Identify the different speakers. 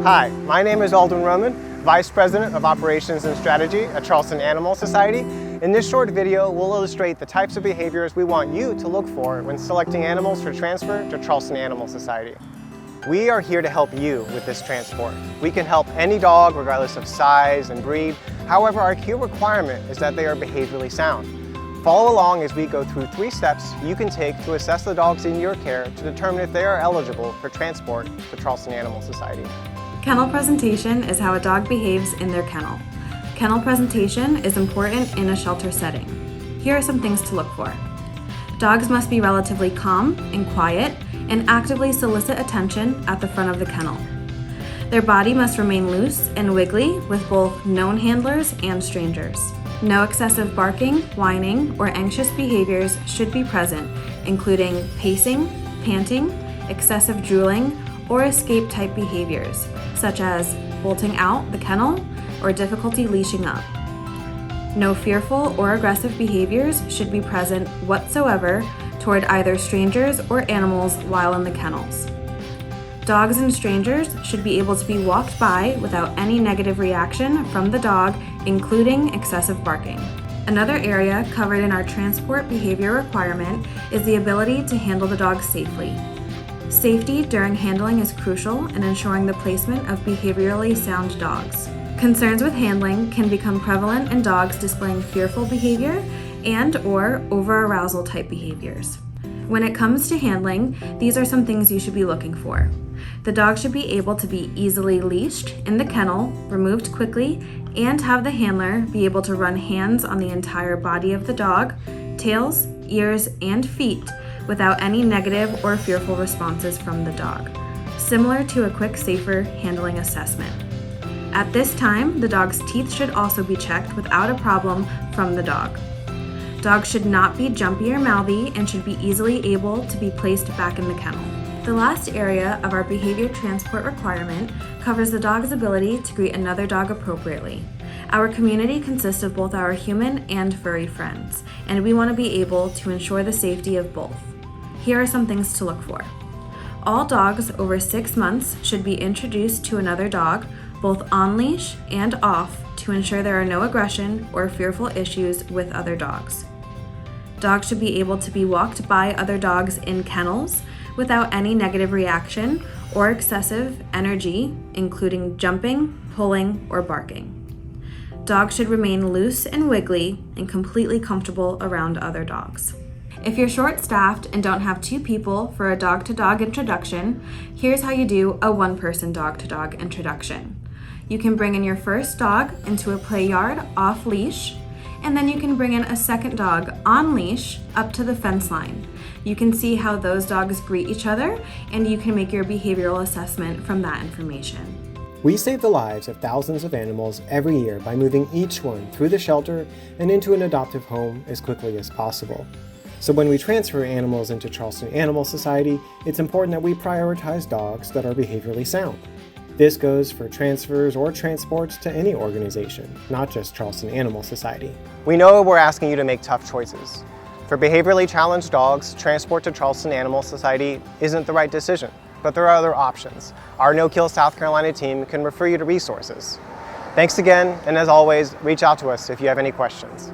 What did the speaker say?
Speaker 1: Hi, my name is Alden Roman, Vice President of Operations and Strategy at Charleston Animal Society. In this short video, we'll illustrate the types of behaviors we want you to look for when selecting animals for transfer to Charleston Animal Society. We are here to help you with this transport. We can help any dog regardless of size and breed. However, our key requirement is that they are behaviorally sound. Follow along as we go through 3 steps you can take to assess the dogs in your care to determine if they are eligible for transport to Charleston Animal Society.
Speaker 2: Kennel presentation is how a dog behaves in their kennel. Kennel presentation is important in a shelter setting. Here are some things to look for. Dogs must be relatively calm and quiet and actively solicit attention at the front of the kennel. Their body must remain loose and wiggly with both known handlers and strangers. No excessive barking, whining, or anxious behaviors should be present, including pacing, panting, excessive drooling, or escape-type behaviors, such as bolting out the kennel or difficulty leashing up. No fearful or aggressive behaviors should be present whatsoever toward either strangers or animals while in the kennels. Dogs and strangers should be able to be walked by without any negative reaction from the dog, including excessive barking. Another area covered in our transport behavior requirement is the ability to handle the dog safely. Safety during handling is crucial in ensuring the placement of behaviorally sound dogs. Concerns with handling can become prevalent in dogs displaying fearful behavior and/or over-arousal type behaviors. When it comes to handling, these are some things you should be looking for. The dog should be able to be easily leashed in the kennel, removed quickly, and have the handler be able to run hands on the entire body of the dog, tails, ears, and feet without any negative or fearful responses from the dog, similar to a quick, safer handling assessment. At this time, the dog's teeth should also be checked without a problem from the dog. Dogs should not be jumpy or mouthy and should be easily able to be placed back in the kennel. The last area of our behavior transport requirement covers the dog's ability to greet another dog appropriately. Our community consists of both our human and furry friends, and we want to be able to ensure the safety of both. Here are some things to look for. All dogs over 6 months should be introduced to another dog, both on leash and off, to ensure there are no aggression or fearful issues with other dogs. Dogs should be able to be walked by other dogs in kennels without any negative reaction or excessive energy, including jumping, pulling, or barking. Dogs should remain loose and wiggly and completely comfortable around other dogs. If you're short-staffed and don't have 2 people for a dog-to-dog introduction, here's how you do a 1-person dog-to-dog introduction. You can bring in your first dog into a play yard off leash, and then you can bring in a second dog on leash up to the fence line. You can see how those dogs greet each other, and you can make your behavioral assessment from that information.
Speaker 1: We save the lives of thousands of animals every year by moving each one through the shelter and into an adoptive home as quickly as possible. So when we transfer animals into Charleston Animal Society, it's important that we prioritize dogs that are behaviorally sound. This goes for transfers or transports to any organization, not just Charleston Animal Society. We know we're asking you to make tough choices. For behaviorally challenged dogs, transport to Charleston Animal Society isn't the right decision, but there are other options. Our No Kill South Carolina team can refer you to resources. Thanks again, and as always, reach out to us if you have any questions.